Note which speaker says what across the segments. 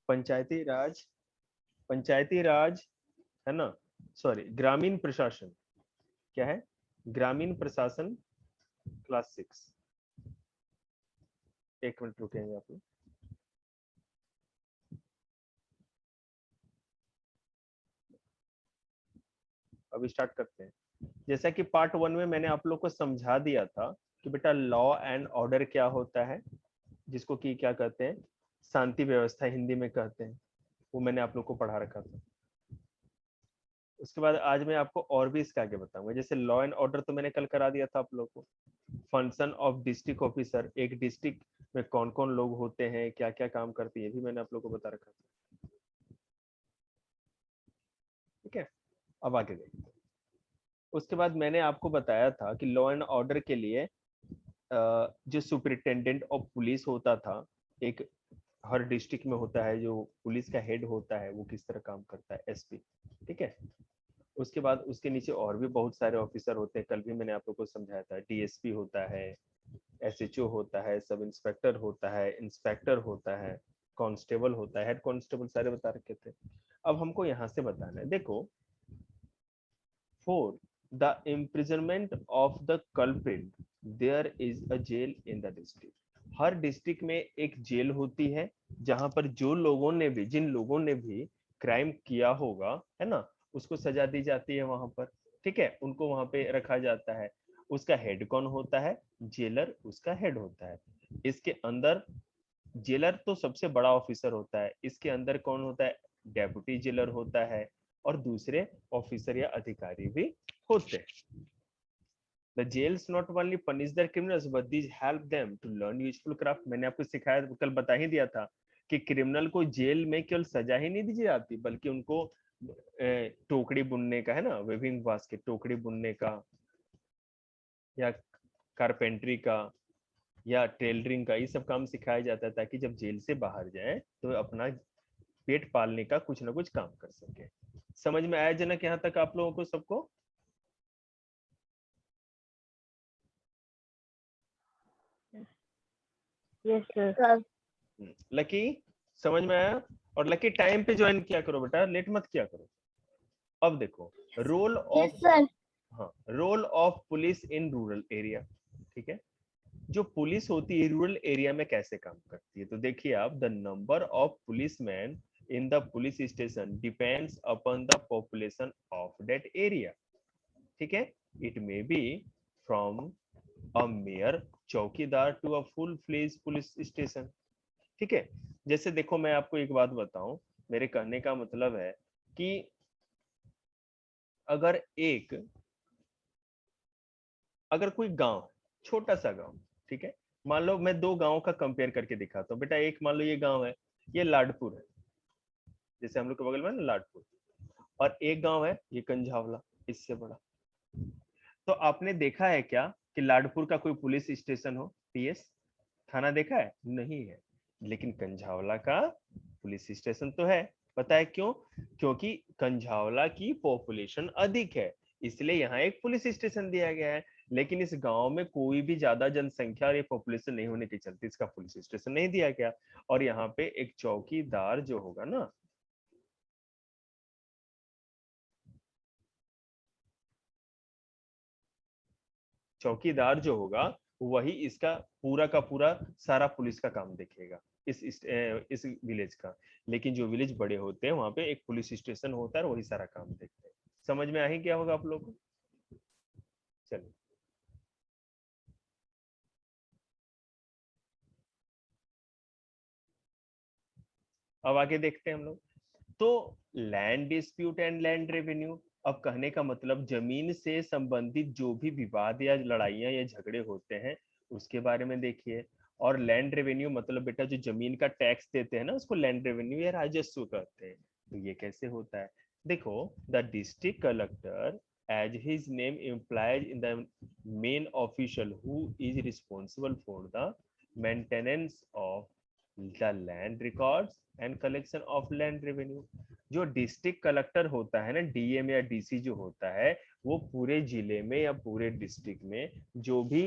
Speaker 1: पंचायती राज है ना, सॉरी ग्रामीण प्रशासन। क्या है? ग्रामीण प्रशासन क्लास 6। एक मिनट रुकेंगे आप लोग। अभी स्टार्ट करते हैं। जैसा कि पार्ट 1 में मैंने आप लोग को समझा दिया था कि बेटा लॉ एंड ऑर्डर क्या होता है, जिसको कि क्या कहते हैं, शांति व्यवस्था हिंदी में कहते हैं, वो मैंने आप लोग को पढ़ा रखा था। उसके बाद आज मैं आपको और भी इसके आगे बताऊंगा। जैसे लॉ एंड ऑर्डर तो मैंने कल करा दिया था आप लोग को। फंक्शन ऑफ डिस्ट्रिक्ट ऑफिसर, एक डिस्ट्रिक्ट में कौन कौन लोग होते हैं, क्या क्या काम करते हैं, ये भी मैंने आप लोग को बता रखा था। ठीक है, अब आगे देखते हैं। उसके बाद मैंने आपको बताया था कि लॉ एंड ऑर्डर के लिए जो सुपरिटेंडेंट ऑफ पुलिस होता था, एक हर डिस्ट्रिक्ट में होता है, जो पुलिस का हेड होता है, वो किस तरह काम करता है, एसपी। ठीक है। उसके बाद उसके नीचे और भी बहुत सारे ऑफिसर होते हैं, कल भी मैंने आप लोग को समझाया था। डीएसपी होता है, एसएचओ होता है, सब इंस्पेक्टर होता है, इंस्पेक्टर होता है, कांस्टेबल होता है, हेड कांस्टेबल, सारे बता रखे थे। अब हमको यहाँ से बताना है, देखो, for the imprisonment of the culprit there is a jail in the district। Her district में एक जेल होती है, जहां पर जो लोगों ने भी, जिन लोगों ने भी क्राइम किया होगा, है ना, उसको सजा दी जाती है वहां पर। ठीक है, उनको वहां पे रखा जाता है। उसका हेड कौन होता है? जेलर उसका हेड होता है। इसके अंदर जेलर तो सबसे बड़ा ऑफिसर होता है, इसके अंदर कौन होता है? डेप्यूटी जेलर होता है, और दूसरे ऑफिसर या अधिकारी भी होते हैं। The jails not only punish their criminals but these help them to learn useful craft। मैंने आपको सिखाया, कल बता ही दिया था कि क्रिमिनल को जेल में केवल सजा ही नहीं दी जाती, बल्कि उनको टोकरी बुनने का, है ना, वेविंग बास्केट, टोकरी बुनने का, या कारपेंट्री का, या टेलरिंग का, ये सब काम सिखाया जाता है, ताकि जब जेल से बाहर जाए तो अपना पेट पालने का कुछ ना कुछ काम कर सके। समझ में आया जनक यहाँ तक आप लोगों को सबको?
Speaker 2: Yes sir.
Speaker 1: लकी, समझ में आया? और लकी टाइम पे ज्वाइन किया करो बेटा, लेट मत किया करो। अब देखो, रोल ऑफ, हाँ, role of police in rural area. ठीक है, जो पुलिस होती है रूरल एरिया में कैसे काम करती है, तो देखिए आप, the number of policeman in the police station depends upon the population of that area. ठीक है, it may be from a mere chowkidar to a full fledge police station. ठीक है, जैसे देखो मैं आपको एक बात बताऊं, मेरे कहने का मतलब है कि अगर कोई गांव, छोटा सा गांव, ठीक है, मान लो मैं दो गांवों का कंपेयर करके दिखाता हूँ बेटा। एक मान लो ये गांव है, ये लाडपुर है, जैसे हम लोग के बगल में ना लाडपुर, और एक गांव है ये कंझावला, इससे बड़ा। तो आपने देखा है क्या कि लाडपुर का कोई पुलिस स्टेशन हो, पीएस थाना देखा है? नहीं है। लेकिन कंझावला का पुलिस स्टेशन तो है। पता है क्यों? क्योंकि कंझावला की पॉपुलेशन अधिक है, इसलिए यहाँ एक पुलिस स्टेशन दिया गया है। लेकिन इस गांव में कोई भी ज्यादा जनसंख्या और ये पॉपुलेशन नहीं होने के चलते इसका पुलिस स्टेशन नहीं दिया गया। और यहाँ पे एक चौकीदार जो होगा ना, चौकीदार जो होगा, वही इसका पूरा का पूरा सारा पुलिस का काम देखेगा, इस विलेज का। लेकिन जो विलेज बड़े होते हैं वहां पे एक पुलिस स्टेशन होता है और वही सारा काम देखते हैं। समझ में आ ही क्या होगा आप लोगों को? चलिए, अब आगे देखते हैं हम लोग। तो land dispute and land revenue, अब कहने का मतलब जमीन से संबंधित जो भी विवाद या लड़ाइयाँ या झगड़े होते हैं उसके बारे में देखिए। और लैंड रेवेन्यू मतलब बेटा जो जमीन का टैक्स देते हैं ना, उसको लैंड रेवेन्यू या राजस्व कहते हैं। तो ये कैसे होता है? देखो, the district collector as his name implies in the main official who is responsible for the maintenance of the land records and collection of land revenue। जो डिस्ट्रिक्ट कलेक्टर होता है ना, डीएम या डीसी जो होता है, वो पूरे जिले में या पूरे डिस्ट्रिक्ट में जो भी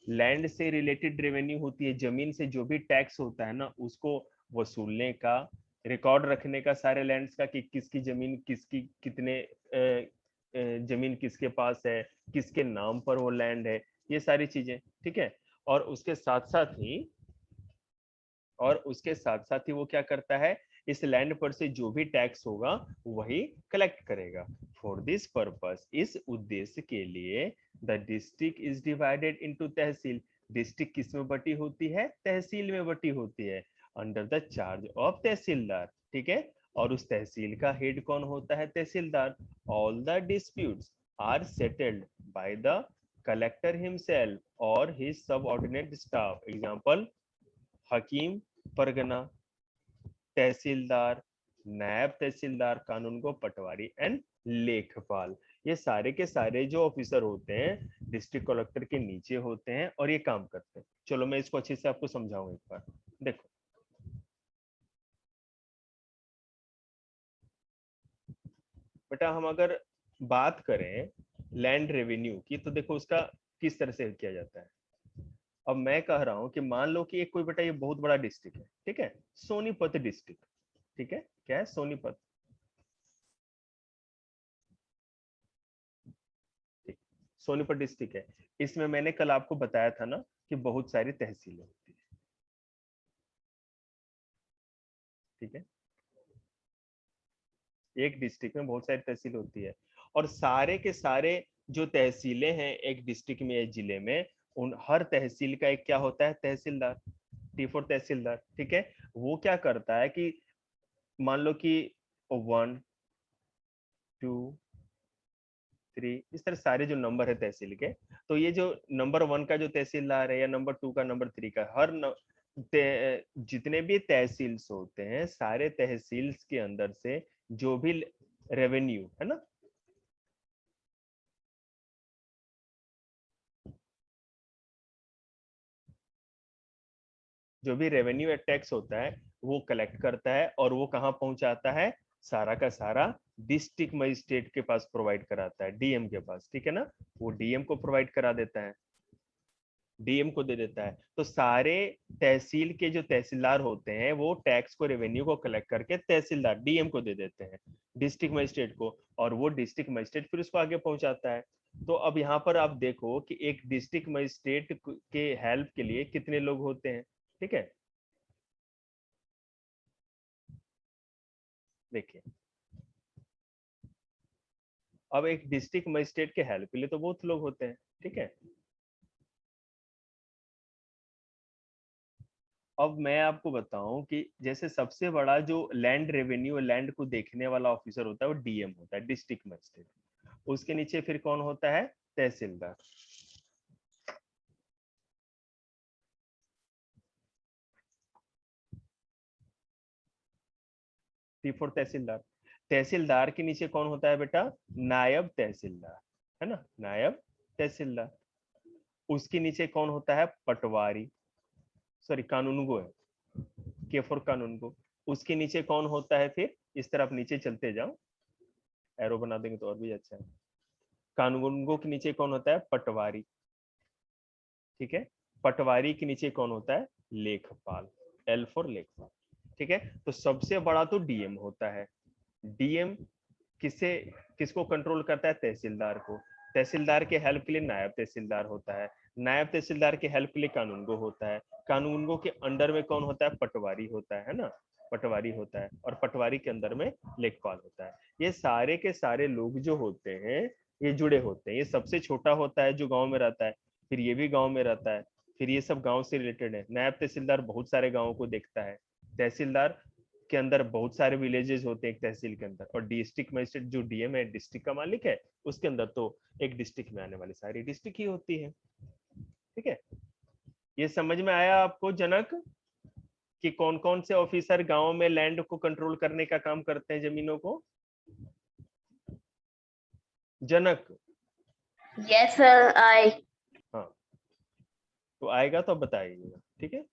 Speaker 1: लैंड से रिलेटेड रेवेन्यू होती है, जमीन से जो भी टैक्स होता है ना, उसको वसूलने का, रिकॉर्ड रखने का सारे लैंड्स का कि किसकी जमीन किसकी कितने जमीन किसके पास है, किसके नाम पर वो लैंड है, ये सारी चीजें, ठीक है। और उसके साथ साथ ही वो क्या करता है, इस लैंड पर से जो भी टैक्स होगा वही कलेक्ट करेगा। फॉर दिस पर्पस, इस उद्देश्य के लिए the district is divided into tehsil. District किस में बटी होती है, तहसील में बटी होती है, अंडर द चार्ज ऑफ तहसीलदार, ठीक है। और उस तहसील का हेड कौन होता है, tehsildar. All the disputes are settled by the collector himself और हिज सबऑर्डिनेट स्टाफ। एग्जांपल, हकीम परगना, तहसीलदार, नायब तहसीलदार, कानून को पटवारी एंड लेखपाल। ये सारे के सारे जो ऑफिसर होते हैं डिस्ट्रिक्ट कलेक्टर के नीचे होते हैं और ये काम करते हैं। चलो मैं इसको अच्छे से आपको समझाऊं एक बार। देखो बेटा, हम अगर बात करें लैंड रेवेन्यू की तो देखो उसका किस तरह से किया जाता है। अब मैं कह रहा हूं कि मान लो कि एक कोई बेटा ये बहुत बड़ा डिस्ट्रिक्ट है, ठीक है, सोनीपत डिस्ट्रिक्ट, ठीक है, क्या है, सोनीपत, ठीक, सोनीपत डिस्ट्रिक्ट है। इसमें मैंने कल आपको बताया था ना कि बहुत सारी तहसीलें होती है, ठीक है, एक डिस्ट्रिक्ट में बहुत सारी तहसील होती है। और सारे के सारे जो तहसीलें हैं एक डिस्ट्रिक्ट में या जिले में, उन हर तहसील का एक क्या होता है, तहसीलदार, T4 तहसीलदार, ठीक है। वो क्या करता है कि मान लो कि 1 2 3 इस तरह सारे जो नंबर है तहसील के, तो ये जो नंबर 1 का जो तहसीलदार है या नंबर 2 का, नंबर 3 का, जितने भी तहसील्स होते हैं सारे तहसील्स के अंदर से जो भी रेवेन्यू है ना, जो भी रेवेन्यू या टैक्स होता है वो कलेक्ट करता है और वो कहाँ पहुंचाता है, सारा का सारा डिस्ट्रिक्ट मजिस्ट्रेट के पास प्रोवाइड कराता है, डीएम के पास, ठीक है ना। वो डीएम को प्रोवाइड करा देता है, डीएम को दे देता है। तो सारे तहसील के जो तहसीलदार होते हैं वो टैक्स को, रेवेन्यू को कलेक्ट करके तहसीलदार डीएम को दे देते हैं, डिस्ट्रिक्ट मजिस्ट्रेट को, और वो डिस्ट्रिक्ट मजिस्ट्रेट फिर उसको आगे पहुंचाता है। तो अब यहाँ पर आप देखो कि एक डिस्ट्रिक्ट मजिस्ट्रेट के हेल्प के लिए कितने लोग होते हैं, ठीक है। देखिए, अब एक डिस्ट्रिक्ट मजिस्ट्रेट के हेल्प के लिए तो बहुत लोग होते हैं, ठीक है। अब मैं आपको बताऊं कि जैसे सबसे बड़ा जो लैंड रेवेन्यू, लैंड को देखने वाला ऑफिसर होता है वो डीएम होता है, डिस्ट्रिक्ट मजिस्ट्रेट। उसके नीचे फिर कौन होता है, तहसीलदार, T4 तहसीलदार। तहसीलदार के नीचे कौन होता है बेटा, नायब तहसीलदार, है ना, नायब तहसीलदार। उसके नीचे कौन होता है, पटवारी, सॉरी कानूनगो है, K4 कानूनगो। उसके नीचे कौन होता है, फिर इस तरह आप नीचे चलते जाओ, एरो बना देंगे तो और भी अच्छा है। कानूनगो के नीचे कौन होता है, पटवारी, ठीक है। पटवारी के नीचे कौन होता है, लेखपाल, L4 लेखपाल, ठीक है। तो सबसे बड़ा तो डीएम होता है। डीएम किसे, किसको कंट्रोल करता है, तहसीलदार को। तहसीलदार के हेल्प के लिए नायब तहसीलदार होता है, नायब तहसीलदार के हेल्प के लिए कानूनगो होता है, कानूनगो के अंडर में कौन होता है, पटवारी होता है ना, पटवारी होता है, और पटवारी के अंदर में लेखपाल होता है। ये सारे के सारे लोग जो होते हैं ये जुड़े होते हैं। ये सबसे छोटा होता है जो गांव में रहता है, फिर ये भी गांव में रहता है, फिर ये सब गांव से रिलेटेड है। नायब तहसीलदार बहुत सारे गांवों को देखता है, तहसीलदार के अंदर बहुत सारे विलेजेस होते हैं एक तहसील के अंदर, और डिस्ट्रिक्ट मजिस्ट्रेट जो डीएम है, डिस्ट्रिक्ट का मालिक है, उसके अंदर तो एक डिस्ट्रिक्ट में आने वाली सारी डिस्ट्रिक्ट ही होती है, ठीक है। ये समझ में आया आपको जनक, कि कौन कौन से ऑफिसर गांव में लैंड को कंट्रोल करने का काम करते हैं, जमीनों को, जनक।
Speaker 2: Yes, sir. I.
Speaker 1: हाँ, तो आएगा तो बताइएगा, ठीक है।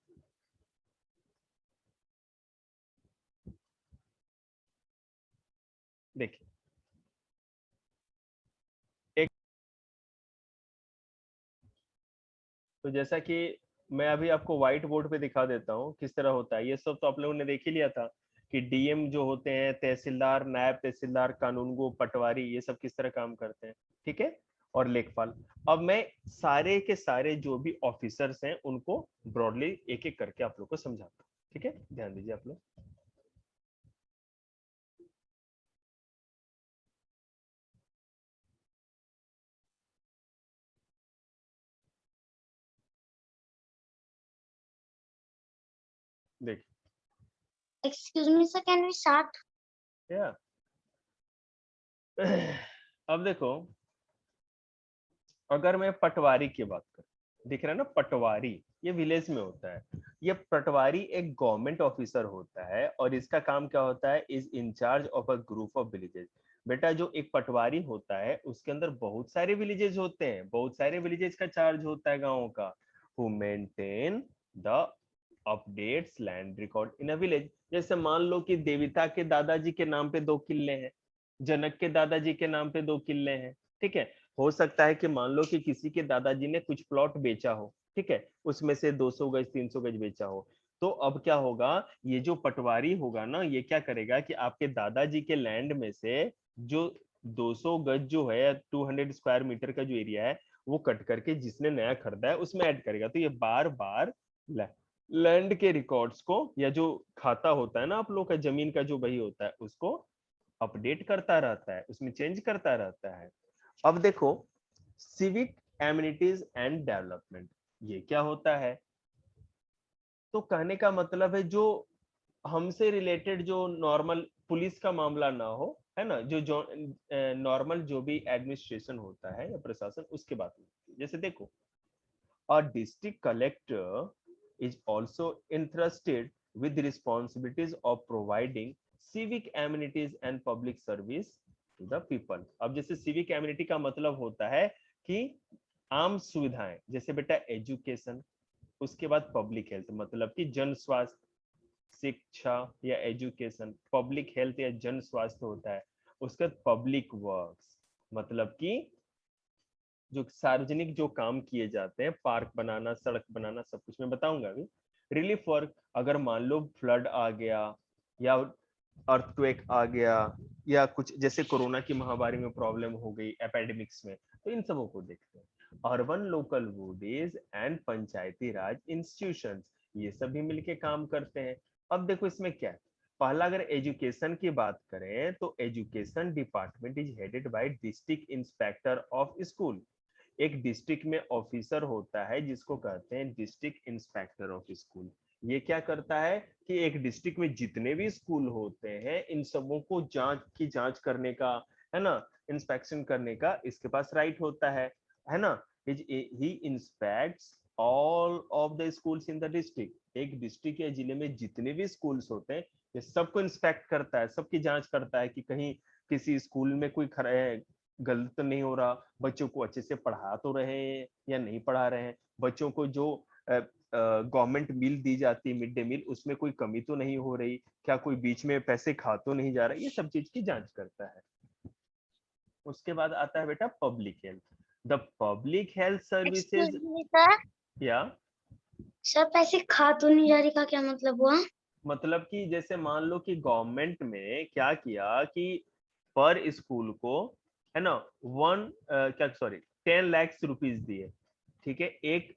Speaker 1: देखिए, एक तो जैसा कि मैं अभी आपको व्हाइट बोर्ड पे दिखा देता हूँ किस तरह होता है, ये सब तो आप लोगों ने देख ही लिया था कि डीएम जो होते हैं, तहसीलदार, नायब तहसीलदार, कानूनगो, पटवारी, ये सब किस तरह काम करते हैं, ठीक है, और लेखपाल। अब मैं सारे के सारे जो भी ऑफिसर्स हैं उनको ब्रॉडली एक एक करके आप लोग को समझाता हूँ, ठीक है, ध्यान दीजिए आप लोग। देखिए,
Speaker 2: Excuse me, sir. Can we start?
Speaker 1: या अब देखो, अगर मैं पटवारी की बात करूं, दिख रहा है ना पटवारी, ये विलेज में होता है। ये पटवारी एक गवर्नमेंट ऑफिसर होता है और इसका काम क्या होता है, is incharge of a group of villages. बेटा जो एक पटवारी होता है उसके अंदर बहुत सारे विलेजेस होते हैं, बहुत सारे विलेजेस का चार्ज होता है गाँव का। Who maintain the updates land record in a village. जैसे मान लो कि देविता के दादाजी के नाम पे 2 किल्ले हैं, जनक के दादाजी के नाम पे 2 किल्ले हैं, ठीक है। हो सकता है कि मान लो कि किसी के दादाजी ने कुछ प्लॉट बेचा हो, ठीक है, उसमें से 200 गज 300 गज बेचा हो। तो अब क्या होगा, ये जो पटवारी होगा ना, ये क्या करेगा कि आपके दादाजी के लैंड में से जो 200 गज जो है, 200 स्क्वायर मीटर का जो एरिया है, वो कट करके जिसने नया खरीदा है उसमें ऐड करेगा। तो ये बार बार लैंड के रिकॉर्ड्स को, या जो खाता होता है ना आप लोग का, जमीन का जो बही होता है, उसको अपडेट करता रहता है, उसमें चेंज करता रहता है। अब देखो, सिविक एमिनिटीज एंड डेवलपमेंट, ये क्या होता है? तो कहने का मतलब है जो हमसे रिलेटेड, जो नॉर्मल पुलिस का मामला ना हो, है ना, जो नॉर्मल जो भी एडमिनिस्ट्रेशन होता है या प्रशासन, उसके बात में। जैसे देखो, a district collector is also entrusted with the responsibilities of providing civic amenities and public service to the people। अब जैसे civic amenity का मतलब होता है कि आम सुविधाएं, जैसे बेटा एजुकेशन, उसके बाद पब्लिक हेल्थ, मतलब कि जन स्वास्थ्य, शिक्षा या एजुकेशन, पब्लिक हेल्थ या जन स्वास्थ्य होता है। उसके बाद पब्लिक वर्क्स, मतलब कि जो सार्वजनिक जो काम किए जाते हैं, पार्क बनाना, सड़क बनाना, सब कुछ मैं बताऊंगा अभी। रिलीफ वर्क, अगर मान लो फ्लड आ गया या अर्थक्वेक आ गया, या कुछ जैसे कोरोना की महामारी में प्रॉब्लम हो गई एपेडेमिक्स में, तो इन सबों को देखते हैं। Urban local bodies and Panchayati Raj institutions, ये सभी मिलके काम करते हैं। अब देखो इसमें क्या है, पहला अगर एजुकेशन की बात करें तो education department is headed by district inspector of school. एक डिस्ट्रिक्ट में ऑफिसर होता है जिसको कहते हैं डिस्ट्रिक्ट इंस्पेक्टर ऑफ स्कूल। ये क्या करता है कि एक डिस्ट्रिक्ट में जितने भी स्कूल होते हैं, इन सबों को जांच करने का, है ना, इंस्पेक्शन करने का इसके पास राइट होता है ना। He inspects all of the schools in the district. एक डिस्ट्रिक्ट या जिले में जितने भी स्कूल्स होते हैं, ये सबको इंस्पेक्ट करता है, सबकी जांच करता है कि कहीं किसी स्कूल में कोई गलत तो नहीं हो रहा, बच्चों को अच्छे से पढ़ा तो रहे हैं या नहीं पढ़ा रहे हैं, बच्चों को जो गवर्नमेंट मील दी जाती है, मिड डे मील, उसमें कोई कमी तो नहीं हो रही, क्या कोई बीच में पैसे खा तो नहीं जा रहा, ये सब चीज की जांच करता है। उसके बाद आता है बेटा public health. The public health
Speaker 2: Excuse
Speaker 1: services,
Speaker 2: me, sir.
Speaker 1: या
Speaker 2: सर पैसे खा तो नहीं जा रही का क्या मतलब हुआ?
Speaker 1: मतलब कि जैसे मान लो कि गवर्नमेंट में क्या किया कि पर स्कूल को, है ना, क्या सॉरी 10 लाख रुपीज दिए, ठीक है, एक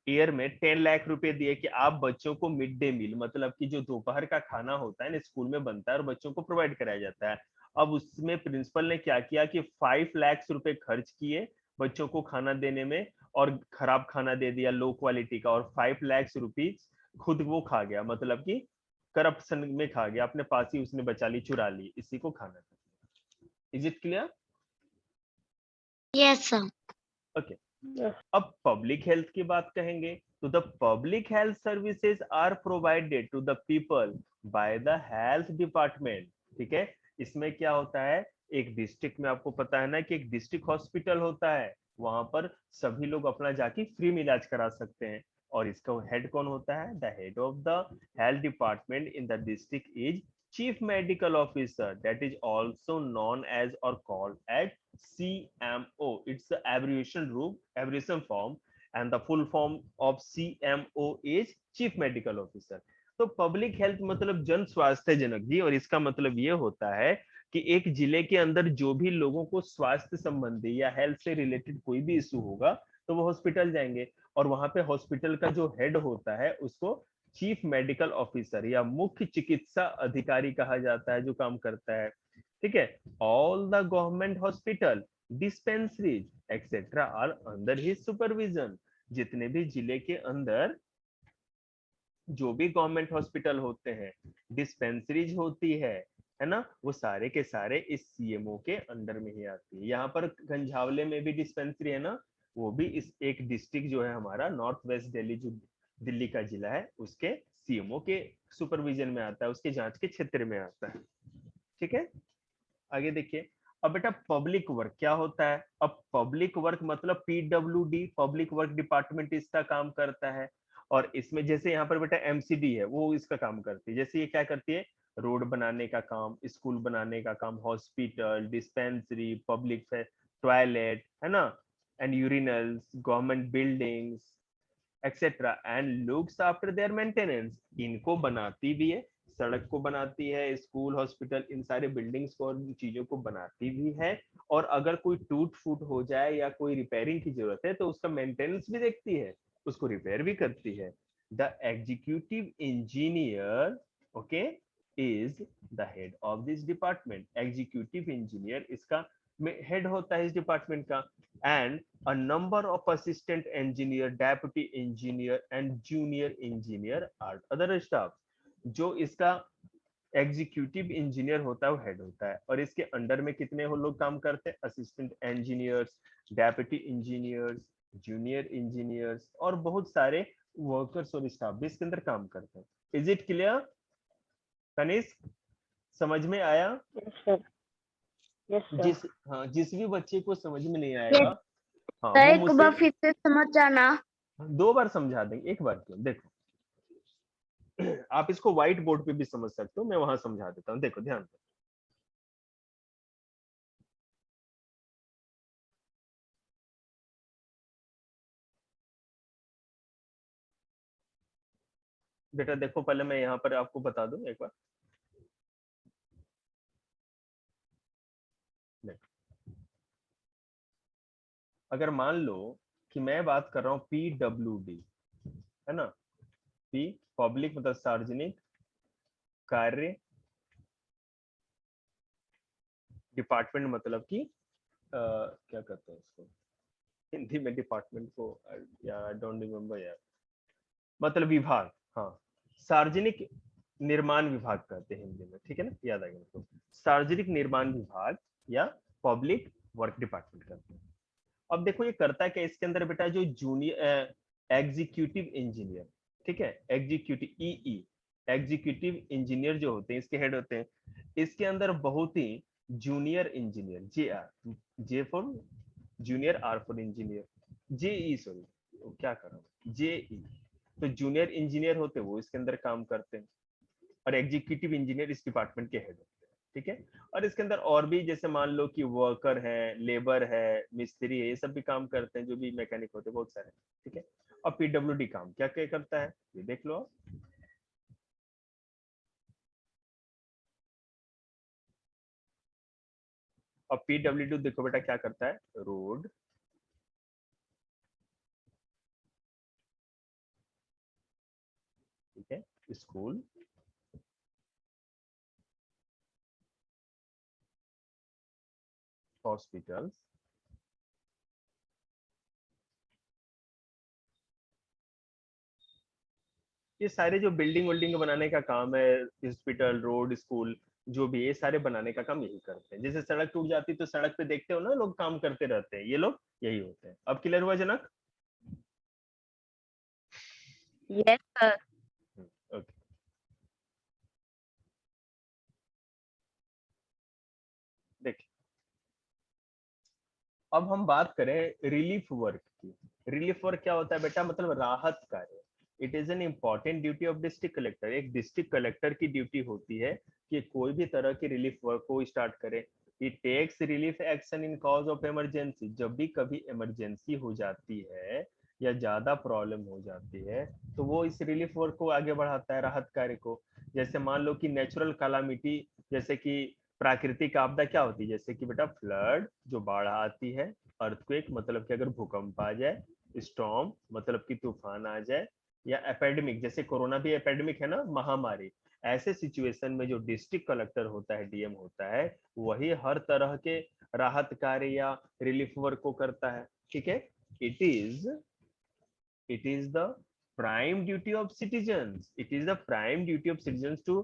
Speaker 1: ईयर में 10 लाख रुपए दिए कि आप बच्चों को मिड डे मील, मतलब कि जो दोपहर का खाना होता है ना, स्कूल में बनता है और बच्चों को प्रोवाइड कराया जाता है। अब उसमें प्रिंसिपल ने क्या किया कि 5 लाख रुपए खर्च किए बच्चों को खाना देने में, और खराब खाना दे दिया, लो क्वालिटी का, और 5 लाख रुपीज खुद वो खा गया, मतलब कि करप्शन में खा गया, अपने पास ही उसने बचा ली, चुरा ली, इसी को खाना था। Is it clear?
Speaker 2: Yes sir.
Speaker 1: Okay. अब पब्लिक हेल्थ की बात कहेंगे तो the public health services are provided to the people by the health department, ठीक है। इसमें क्या होता है, एक डिस्ट्रिक्ट में आपको पता है ना कि एक डिस्ट्रिक्ट हॉस्पिटल होता है, वहां पर सभी लोग अपना जाके फ्री में इलाज करा सकते हैं। और इसका हेड कौन होता है? The head of the health department in the district is chief medical officer, that is also known as or called as CMO. It's the abbreviation form, and the full form of CMO is chief medical officer. तो public health मतलब जन स्वास्थ्य जनक जी, और इसका मतलब ये होता है कि एक जिले के अंदर जो भी लोगों को स्वास्थ्य संबंधी या हेल्थ से रिलेटेड कोई भी इशू होगा तो वो हॉस्पिटल जाएंगे, और वहां पे हॉस्पिटल का जो हेड होता है उसको चीफ मेडिकल ऑफिसर या मुख्य चिकित्सा अधिकारी कहा जाता है, जो काम करता है। ठीक है। All the government hospital, dispensaries etcetera are under his supervision. जितने भी जिले के अंदर जो भी गवर्नमेंट हॉस्पिटल होते हैं, डिस्पेंसरीज होती है ना, वो सारे के सारे इस सीएमओ के अंडर में ही आती है। यहाँ पर गंझावले में भी डिस्पेंसरी है ना, वो भी इस एक डिस्ट्रिक्ट जो है हमारा नॉर्थ वेस्ट दिल्ली, जो दिल्ली का जिला है, उसके सीएमओ के सुपरविजन में आता है, उसके जांच के क्षेत्र में आता है। ठीक है, आगे देखिए। अब बेटा पब्लिक वर्क क्या होता है? अब पब्लिक वर्क मतलब पीडब्ल्यूडी, पब्लिक वर्क डिपार्टमेंट इसका काम करता है। और इसमें जैसे यहाँ पर बेटा एमसीडी है, वो इसका काम करती है। जैसे ये क्या करती है? रोड बनाने का काम, स्कूल बनाने का काम, हॉस्पिटल, डिस्पेंसरी, पब्लिक टॉयलेट, है ना, and urinals, government buildings etcetera, and looks after their maintenance, इनको बनाती भी है, सड़क को बनाती है, स्कूल, हॉस्पिटल, इन सारे बिल्डिंग्स को और चीजों को बनाती भी है। और अगर कोई टूट फूट हो जाए या कोई रिपेयरिंग की जरूरत है तो उसका मेंटेनेंस भी देखती है, उसको रिपेयर भी करती है। The executive engineer, okay, is the head of this department. Executive engineer इसका हेड होता है इस डिपार्टमेंट का। And a number of assistant engineer, deputy engineer and junior engineer are other staff। जो इसका एग्जीक्यूटिव इंजीनियर होता है वो हेड होता है, और इसके अंडर में कितने हो लोग काम करते हैं? Assistant engineers, deputy engineers, junior engineers और बहुत सारे वर्कर्स और स्टाफ भी इसके अंदर काम करते हैं। Is it clear Kanishk? समझ में आया?
Speaker 2: Yes sir. Yes sir.
Speaker 1: हाँ, जिस भी बच्चे को समझ में नहीं
Speaker 2: यस
Speaker 1: आएगा, हाँ
Speaker 2: सर,
Speaker 1: वो
Speaker 2: एक
Speaker 1: मुझसे
Speaker 2: बार फिर से समझ जाना।
Speaker 1: 2 बार समझा देंगे, एक बार क्यों। देखो आप इसको व्हाइट बोर्ड पे भी समझ सकते हो, मैं वहां समझा देता हूँ। देखो ध्यान दो। बेटा देखो, पहले मैं यहाँ पर आपको बता दूं एक बार। देखो, अगर मान लो कि मैं बात कर रहा हूँ पीडब्ल्यूडी, है ना, पी पब्लिक मतलब सार्वजनिक कार्य डिपार्टमेंट, मतलब कि क्या कहते हैं उसको हिंदी में डिपार्टमेंट को, या आई डोंट रिमेम्बर यार, मतलब विभाग, हाँ, सार्वजनिक निर्माण विभाग कहते हैं हिंदी में, ठीक है ना, याद आ गया तो सार्वजनिक निर्माण विभाग या पब्लिक वर्क डिपार्टमेंट कहते हैं। अब देखो ये करता क्या इसके अंदर बेटा, जो जूनियर एग्जीक्यूटिव इंजीनियर, ठीक है, एग्जीक्यूटिव ईई, एग्जीक्यूटिव इंजीनियर जो होते हैं इसके हेड होते हैं। इसके अंदर बहुत ही junior engineer, J R, J for junior, R for engineer, JE, sorry क्या कर रहा हूँ, जेई, तो जूनियर इंजीनियर होते हैं वो इसके अंदर काम करते हैं, और एग्जीक्यूटिव इंजीनियर इस डिपार्टमेंट के हेड होते हैं। ठीक है। और इसके अंदर और भी जैसे मान लो कि वर्कर है, लेबर है, मिस्त्री है, ये सब भी काम करते हैं, जो भी मैकेनिक होते हैं बहुत सारे। ठीक है। और पीडब्ल्यूडी काम क्या क्या करता है ये देख लो। और पीडब्ल्यूडी देखो बेटा क्या करता है, रोड, ठीक है, स्कूल, हॉस्पिटल्स, ये सारे जो बिल्डिंग विल्डिंग बनाने का काम है, हॉस्पिटल, रोड, स्कूल, जो भी ये सारे बनाने का काम यही करते हैं। जैसे सड़क टूट जाती है तो सड़क पे देखते हो ना लोग काम करते रहते हैं, ये लोग यही होते हैं। अब क्लियर हुआ जनक?
Speaker 2: Yes sir.
Speaker 1: ओके। देखिए, अब हम बात करें रिलीफ वर्क की। रिलीफ वर्क क्या होता है बेटा? मतलब राहत कार्य। It is an important duty of district collector. एक डिस्ट्रिक्ट कलेक्टर की ड्यूटी होती है कि कोई भी तरह की रिलीफ वर्क को स्टार्ट करे। It takes relief action in cause of emergency. जब भी कभी इमरजेंसी हो जाती है या ज्यादा प्रॉब्लम हो जाती है तो वो इस रिलीफ वर्क को आगे बढ़ाता है, राहत कार्य को। जैसे मान लो कि नेचुरल कैलामिटी, जैसे कि प्राकृतिक आपदा क्या होती है, जैसे कि बेटा फ्लड जो बाढ़ आती है, अर्थक्वेक मतलब कि अगर भूकंप आ जाए, स्टॉर्म मतलब कि तूफान आ जाए, या एपेडेमिक जैसे कोरोना भी एपेडेमिक है ना, महामारी। ऐसे सिचुएशन में जो डिस्ट्रिक्ट कलेक्टर होता है, डीएम होता है, वही हर तरह के राहत कार्य या रिलीफ वर्क को करता है। ठीक है, it is the prime duty of citizens, it is the prime duty of citizens to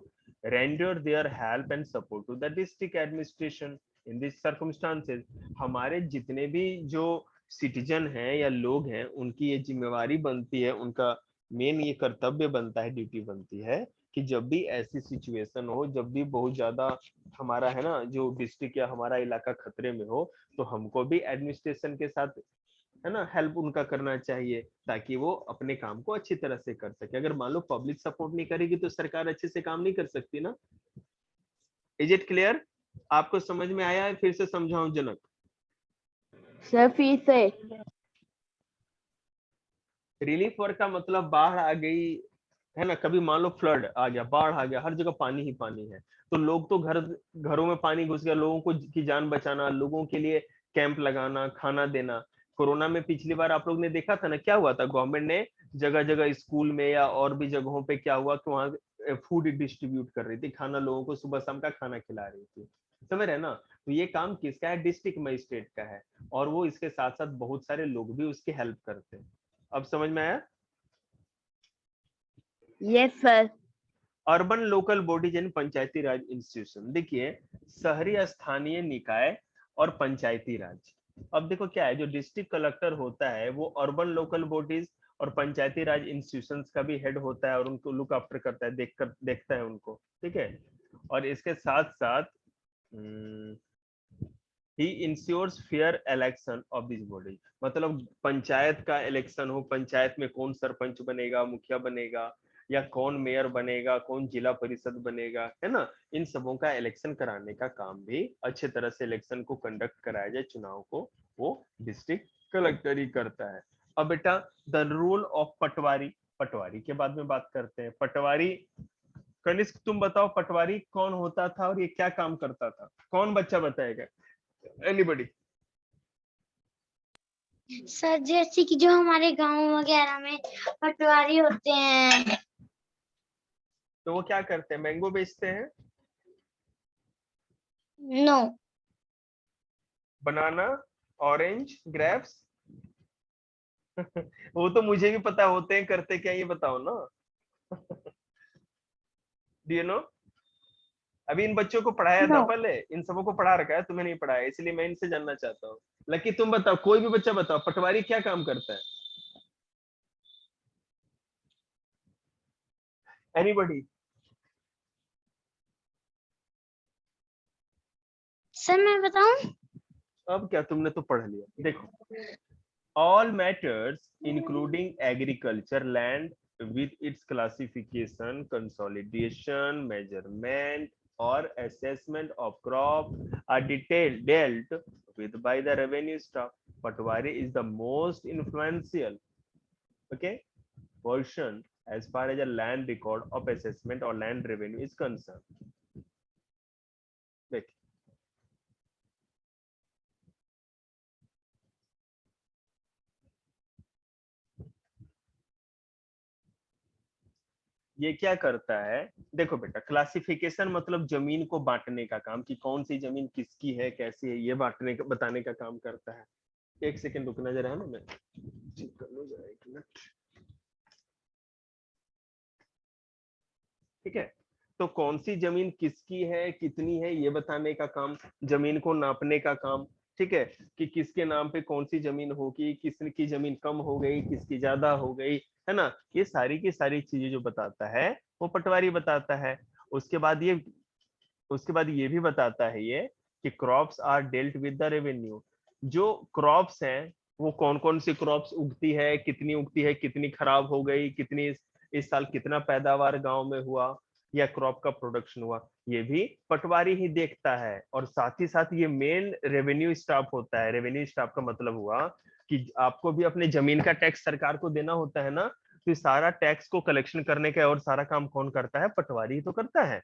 Speaker 1: render their help and support to the district administration in these circumstances। हमारे जितने भी जो सिटीजन हैं या लोग हैं, उनकी ये जिम्मेवारी बनती है, उनका मेन ये कर्तव्य बनता है, ड्यूटी बनती है कि जब भी ऐसी सिचुएशन हो, जब भी बहुत ज्यादा हमारा है ना जो डिस्ट्रिक्ट या हमारा इलाका खतरे में हो, तो हमको भी एडमिनिस्ट्रेशन के साथ है ना हेल्प उनका करना चाहिए, ताकि वो अपने काम को अच्छी तरह से कर सके। अगर मान लो पब्लिक सपोर्ट नहीं करेगी तो सरकार अच्छे से काम नहीं कर सकती ना। Is it clear? आपको समझ में आया है? फिर से समझाऊं जनक?
Speaker 3: सर फिर से।
Speaker 1: रिलीफ वर्क का मतलब बाढ़ आ गई है ना, कभी मान लो फ्लड आ गया, बाढ़ आ गया, हर जगह पानी ही पानी है, तो लोग तो घरों में पानी घुस गया, लोगों को की जान बचाना, लोगों के लिए कैंप लगाना, खाना देना। कोरोना में पिछली बार आप लोग ने देखा था ना, क्या हुआ था, गवर्नमेंट ने जगह जगह स्कूल में या और भी जगहों पे क्या हुआ कि वहां फूड डिस्ट्रीब्यूट कर रही थी, खाना लोगों को सुबह शाम का खाना खिला रही थी। समझ रहे ना? तो ये काम किसका है? डिस्ट्रिक्ट मजिस्ट्रेट का है, और वो इसके साथ साथ बहुत सारे लोग भी उसकी हेल्प करते हैं। अब समझ में आया?
Speaker 3: Yes sir.
Speaker 1: Urban local bodies and Panchayati Raj institution, देखिए शहरी स्थानीय निकाय और पंचायती राज। अब देखो क्या है, जो डिस्ट्रिक्ट कलेक्टर होता है वो अर्बन लोकल बॉडीज और पंचायती राज इंस्टीट्यूशंस का भी हेड होता है, और उनको लुक आफ्टर करता है, देखता है उनको। ठीक है, और इसके साथ साथ ही ensures fair election of this body, मतलब पंचायत का इलेक्शन हो, पंचायत में कौन सरपंच बनेगा, मुखिया बनेगा, या कौन मेयर बनेगा, कौन जिला परिषद बनेगा, है ना, इन सबों का इलेक्शन कराने का काम भी, अच्छे तरह से इलेक्शन को कंडक्ट कराया जाए, चुनाव को, वो डिस्ट्रिक्ट कलेक्टर ही करता है। अब बेटा द रोल ऑफ पटवारी, पटवारी के बाद में बात करते हैं। पटवारी, कनिष्क तुम बताओ पटवारी कौन होता था और ये क्या काम करता था? कौन बच्चा बताएगा? एनीबॉडी?
Speaker 2: सर जैसे कि जो हमारे गांव वगैरह में पटवारी होते हैं।
Speaker 1: तो वो क्या करते हैं? मैंगो बेचते हैं?
Speaker 2: नो।
Speaker 1: बनाना, ऑरेंज, ग्रेप्स? वो तो मुझे भी पता होते हैं, करते क्या ये बताओ ना। Do you know? अभी इन बच्चों को पढ़ाया था
Speaker 2: नो।
Speaker 1: पहले, इन सबों को पढ़ा रखा है, तुम्हें नहीं पढ़ाया, इसलिए मैं इनसे जानना चाहता हूँ। लकी तुम बताओ, कोई भी बच्चा बताओ, पटवारी क्या काम करता है? एनीबॉडी?
Speaker 2: सर मैं बताऊं?
Speaker 1: अब क्या, तुमने तो पढ़ लिया। देखो, all matters including agriculture land with its classification, consolidation, measurement or assessment of crop are dealt with by the revenue staff. Patwari is the most influential, okay, portion as far as a land record of assessment or land revenue is concerned. देखिए, ये क्या करता है? देखो बेटा, classification मतलब जमीन को बांटने का काम, कि कौन सी जमीन किसकी है, कैसी है, ये बांटने का, बताने का काम करता है। एक सेकंड रुकना जरा, है ना, मैं चेक कर लूं जरा, एक मिनट। ठीक है, तो कौन सी जमीन किसकी है, कितनी है, ये बताने का काम, जमीन को नापने का काम। ठीक है, कि किसके नाम पे कौन सी जमीन होगी, किसकी जमीन कम हो गई, किसकी ज्यादा हो गई, है ना, ये सारी की सारी चीजें जो बताता है वो पटवारी बताता है। उसके बाद ये उसके बाद ये भी बताता है ये कि crops are dealt with the revenue. जो क्रॉप्स हैं वो कौन कौन सी क्रॉप्स उगती है, कितनी खराब हो गई, कितनी इस साल कितना पैदावार गांव में हुआ या क्रॉप का प्रोडक्शन हुआ, ये भी पटवारी ही देखता है। और साथ ही साथ ये मेन रेवेन्यू स्टाफ होता है। रेवेन्यू स्टाफ का मतलब हुआ कि आपको भी अपने जमीन का टैक्स सरकार को देना होता है ना, तो सारा टैक्स को कलेक्शन करने का और सारा काम कौन करता है? पटवारी तो करता है।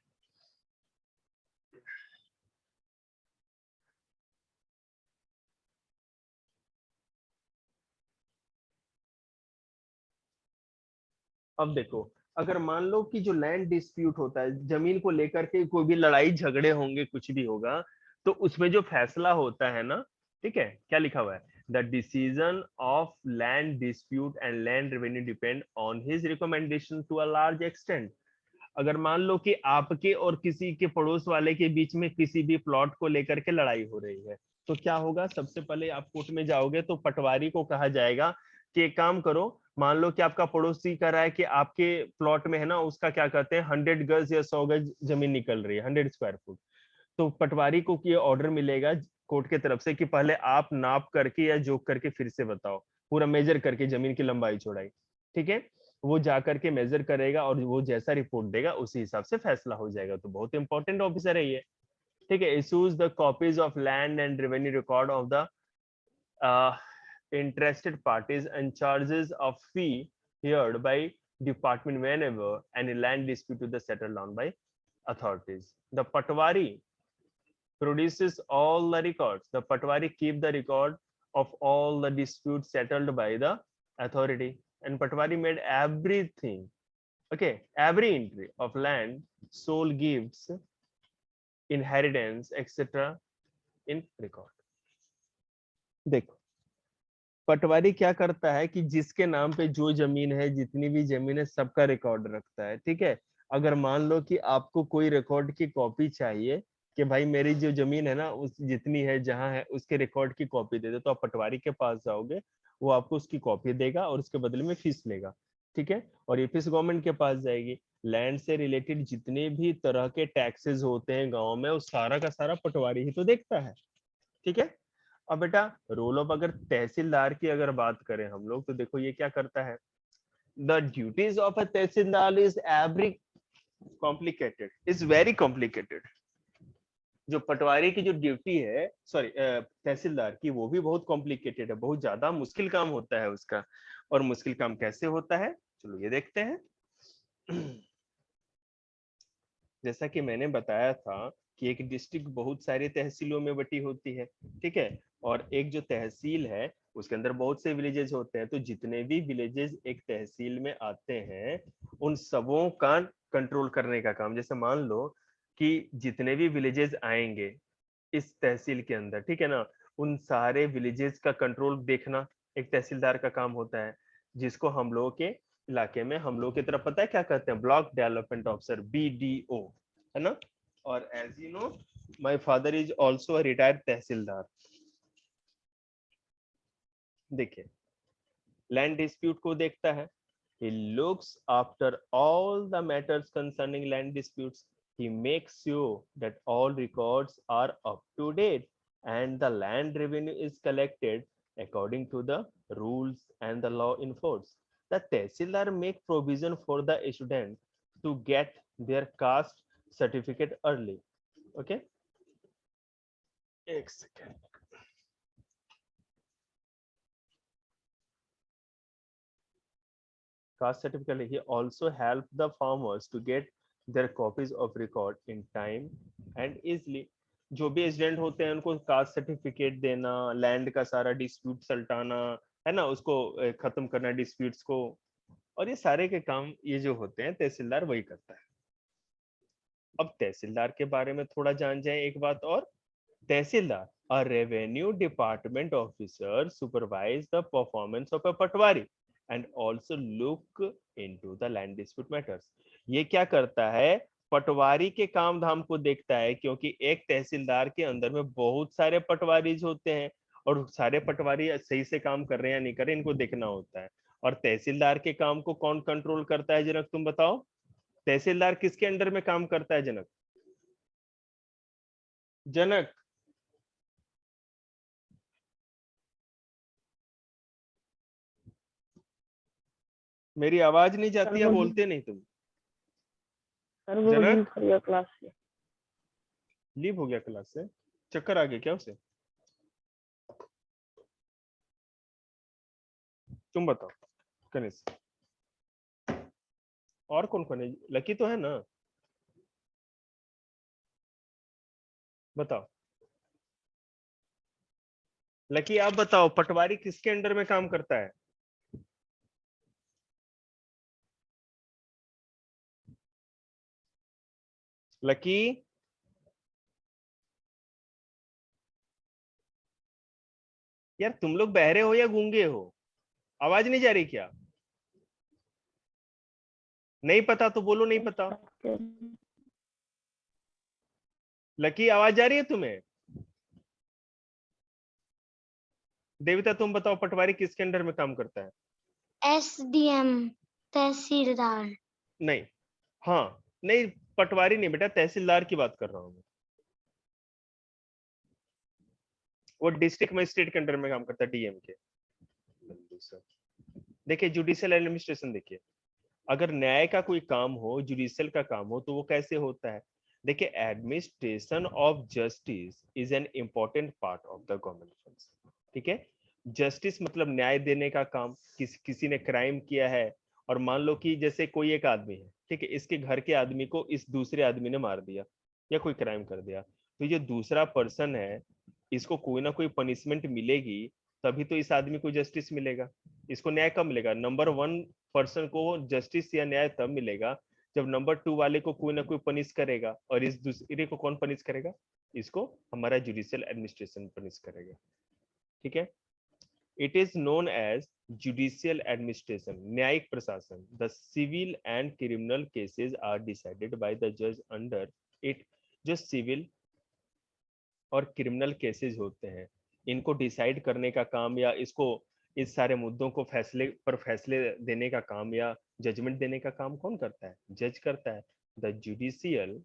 Speaker 1: अब देखो, अगर मान लो कि जो लैंड डिस्प्यूट होता है, जमीन को लेकर के कोई भी लड़ाई झगड़े होंगे, कुछ भी होगा, तो उसमें जो फैसला होता है ना, ठीक है, क्या लिखा हुआ है? The decision of land dispute and land revenue depend on his recommendation to a large extent. अगर मान लो कि आपके और किसी के पड़ोस वाले के बीच में किसी भी प्लॉट को लेकर के लड़ाई हो रही है, तो क्या होगा? सबसे पहले आप कोर्ट में जाओगे तो पटवारी को कहा जाएगा कि एक काम करो, मान लो कि आपका पड़ोसी कह रहा है कि आपके प्लॉट में है ना, उसका क्या कहते हैं 100 गज या 100 गज जमीन निकल रही है, 100 स्क्वायर फुट। तो पटवारी को ये ऑर्डर मिलेगा कोर्ट के तरफ से कि पहले आप नाप करके या जोक करके फिर से बताओ, पूरा मेजर करके जमीन की लंबाई चौड़ाई, ठीक है। वो जाकर के मेजर करेगा और वो जैसा रिपोर्ट देगा उसी हिसाब से फैसला हो जाएगा। तो बहुत इंपॉर्टेंट ऑफिसर है ये, ठीक है। Issues the copies of land and revenue record of the interested parties and charges of fee heard by department whenever any land dispute to the settled down by authorities. The Patwari produces all the records. The Patwari keep the record of all the disputes settled by the authority. And Patwari made everything, okay, every entry of land, sold gifts, inheritance, etc. in record. देखो, पटवारी क्या करता है कि जिसके नाम पे जो जमीन है, जितनी भी जमीन है, सबका रिकॉर्ड रखता है, ठीक है। अगर मान लो कि आपको कोई रिकॉर्ड की कॉपी चाहिए कि भाई मेरी जो जमीन है ना, उस जितनी है जहां है उसके रिकॉर्ड की कॉपी दे दे, तो आप पटवारी के पास जाओगे, वो आपको उसकी कॉपी देगा और उसके बदले में फीस लेगा, ठीक है। और ये फीस गवर्नमेंट के पास जाएगी। लैंड से रिलेटेड जितने भी तरह के टैक्सेस होते हैं गाँव में, वो सारा का सारा पटवारी ही तो देखता है, ठीक है। अब बेटा रोल ऑफ अगर तहसीलदार की अगर बात करें हम लोग, तो देखो ये क्या करता है। The duties of a tehsildar is every complicated, is very complicated. जो पटवारी की जो ड्यूटी है, सॉरी तहसीलदार की, वो भी बहुत कॉम्प्लिकेटेड है, बहुत ज्यादा मुश्किल काम होता है उसका। और मुश्किल काम कैसे होता है, चलो ये देखते हैं। जैसा कि मैंने बताया था कि एक डिस्ट्रिक्ट बहुत सारी तहसीलों में बटी होती है, ठीक है। और एक जो तहसील है उसके अंदर बहुत से विलेजेस होते हैं, तो जितने भी विलेजेस एक तहसील में आते हैं, उन सबों का कंट्रोल करने का काम, जैसे मान लो कि जितने भी विलेजेस आएंगे इस तहसील के अंदर, ठीक है ना, उन सारे विलेजेस का कंट्रोल देखना एक तहसीलदार का काम होता है, जिसको हम लोगों के इलाके में, हम लोग की तरफ पता है क्या कहते हैं? ब्लॉक डेवलपमेंट ऑफिसर, BDO, है ना। और as you know my father is also a retired tehsildar. देखिए, लैंड डिस्प्यूट को देखता है, he looks after all the matters concerning land disputes. He makes sure that all records are up to date and the land revenue is collected according to the rules and the law in force. The tehsildar make provision for the student to get their caste certificate early. Okay, एक second. Caste certificate. He also helped the farmers to get their copies of record in time and easily. जो भी agent होते हैं उनको caste certificate देना, land का सारा dispute सल्टाना, है ना, उसको खत्म करना डिस्प्यूट्स को, और ये सारे के काम ये जो होते हैं तहसीलदार वही करता है। अब तहसीलदार के बारे में थोड़ा जान जाए एक बात और। तहसीलदार, a revenue department officer, supervise the performance of a patwari and also look into the land dispute matters. ये क्या करता है? पटवारी के काम धाम को देखता है, क्योंकि एक तहसीलदार के अंदर में बहुत सारे पटवारीज होते हैं और सारे पटवारी सही से काम कर रहे हैं या नहीं कर रहे, इनको देखना होता है। और तहसीलदार के काम को कौन कंट्रोल करता है? जनक तुम बताओ, तहसीलदार किसके अंडर में काम करता है? जनक, जनक, मेरी आवाज नहीं जाती है, बोलते नहीं तुम।
Speaker 3: सर वो
Speaker 1: जनक,
Speaker 3: लीव हो गया क्लास से।
Speaker 1: लीव हो गया क्लास से? चक्कर आ गया क्या उसे? तुम बताओ कनिष्क, और कौन कौन है? लकी तो है ना, बताओ। लकी आप बताओ, पटवारी किसके अंडर में काम करता है? लकी, यार तुम लोग बहरे हो या गूंगे हो? आवाज नहीं जा रही क्या? नहीं पता तो बोलो नहीं पता। लकी आवाज जा रही है तुम्हें? देविता तुम बताओ, पटवारी किसके अंडर में काम करता है?
Speaker 2: SDM, तहसीलदार।
Speaker 1: नहीं, हाँ नहीं, पटवारी नहीं बेटा, तहसीलदार की बात कर रहा हूं मैं। वो डिस्ट्रिक्ट मजिस्ट्रेट के अंडर में काम करता है, डीएम के। देखिए जुडिशियल एडमिनिस्ट्रेशन, देखिए अगर न्याय का कोई काम हो, जुडिशियल का काम हो, तो वो कैसे होता है? देखिए administration of justice is an important part of the government funds. ठीक है, जस्टिस मतलब न्याय देने का काम। किसी ने क्राइम किया है, और मान लो कि जैसे कोई एक आदमी है, ठीक है, इसके घर के आदमी को इस दूसरे आदमी ने मार दिया या कोई क्राइम कर दिया, तो ये दूसरा पर्सन है, इसको कोई ना कोई पनिशमेंट मिलेगी, तभी तो इस आदमी को जस्टिस मिलेगा। इसको न्याय कब मिलेगा? नंबर 1 पर्सन को जस्टिस या न्याय तब मिलेगा जब नंबर 2 वाले को कोई ना कोई पनिश करेगा, और इस दूसरे को कौन पनिश करेगा? इसको हमारा जुडिशियल एडमिनिस्ट्रेशन पनिश करेगा। ठीक है, it is known as judicial administration, न्यायिक प्रशासन। The civil and criminal cases are decided by the जज अंडर इट। जो सिविल और क्रिमिनल केसेस होते हैं, इनको डिसाइड करने का काम, या इसको इस सारे मुद्दों को फैसले देने का काम या जजमेंट देने का काम कौन करता है? जज करता है। The judicial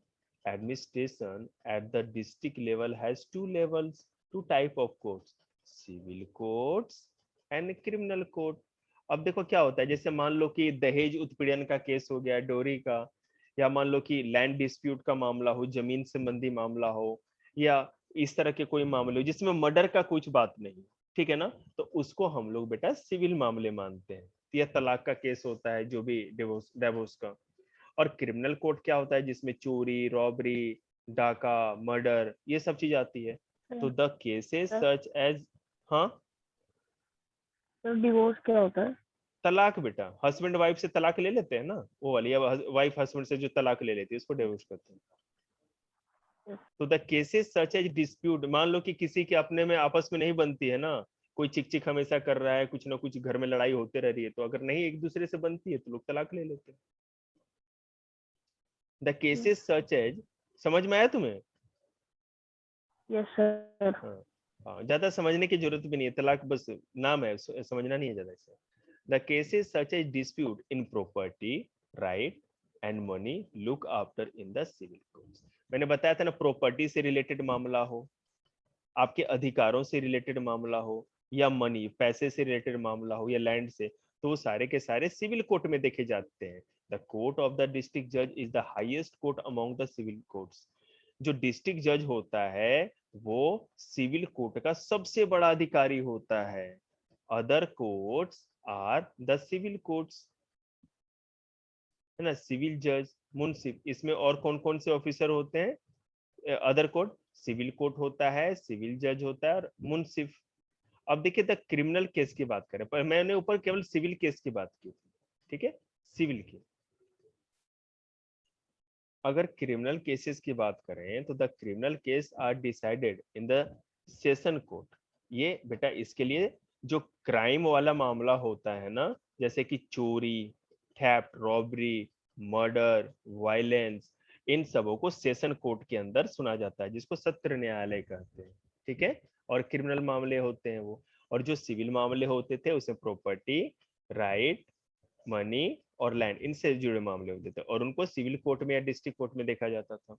Speaker 1: administration at the district level has 2 levels, 2 type of courts, civil courts and criminal court. अब देखो क्या होता है, जैसे मान लो कि दहेज उत्पीड़न का केस हो गया, डोरी का, या मान लो कि लैंड डिस्प्यूट का मामला हो, जमीन संबंधी मामला हो, या इस तरह के कोई मामले हो जिसमें मर्डर का कुछ बात नहीं, ठीक है ना, तो उसको हम लोग बेटा सिविल मामले मानते हैं। या तलाक का केस होता है, जो भी डिवोर्स का। और क्रिमिनल कोर्ट क्या होता है, जिसमें चोरी, रॉबरी, डाका, मर्डर, ये सब चीज आती है। तो द केसेस सच एज, हाँ
Speaker 3: तो डिवोर्स क्या होता है?
Speaker 1: तलाक बेटा, हस्बैंड वाइफ से तलाक ले लेते हैं ना, वो वाली, या वाइफ हस्बैंड से जो तलाक ले लेती है उसको डिवोर्स कहते हैं। तो the cases such as dispute, मान लो कि किसी के अपने में आपस में नहीं बनती है ना, कोई चिक चिक हमेशा कर रहा है, कुछ ना कुछ घर में लड़ाई होते रह रही है, तो अगर नहीं एक दूसरे से बनती है तो लोग तलाक ले लेते हैं। द केसेस सच एज, समझ में आया तुम्हें?
Speaker 3: Yes sir.
Speaker 1: हाँ, हाँ, ज्यादा समझने की जरूरत भी नहीं है, तलाक बस नाम है, समझना नहीं है ज्यादा इसे। The cases such as dispute in property, right and money look after in the civil courts. मैंने बताया था ना, प्रॉपर्टी से रिलेटेड मामला हो, आपके अधिकारों से रिलेटेड मामला हो, या मनी पैसे से रिलेटेड मामला हो, या लैंड से, तो वो सारे के सारे सिविल कोर्ट में देखे जाते हैं। The court of the district जज is the highest court among the civil courts. जो डिस्ट्रिक्ट जज होता है वो सिविल कोर्ट का सबसे बड़ा अधिकारी होता है। Other courts are the civil courts, है ना, सिविल जज, मुंसिफ, इसमें और कौन कौन से ऑफिसर होते हैं? अदर कोर्ट, सिविल कोर्ट होता है, सिविल जज होता है, और मुंसिफ। अब देखिए द क्रिमिनल केस की बात करें, पर मैंने ऊपर केवल सिविल केस की बात की थी, ठीक है, सिविल की। अगर क्रिमिनल केसेस की बात करें तो the criminal case are decided in the session court. ये बेटा इसके लिए जो क्राइम वाला मामला होता है ना, जैसे कि चोरी, थेफ्ट, रॉबरी, मर्डर, वायलेंस, इन सबों को सेशन कोर्ट के अंदर सुना जाता है, जिसको सत्र न्यायालय कहते हैं। ठीक है, और क्रिमिनल मामले होते हैं वो। और जो सिविल मामले होते थे उसमें प्रॉपर्टी, राइट, मनी और लैंड, इनसे जुड़े मामले होते थे, और उनको सिविल कोर्ट में या डिस्ट्रिक्ट कोर्ट में देखा जाता था।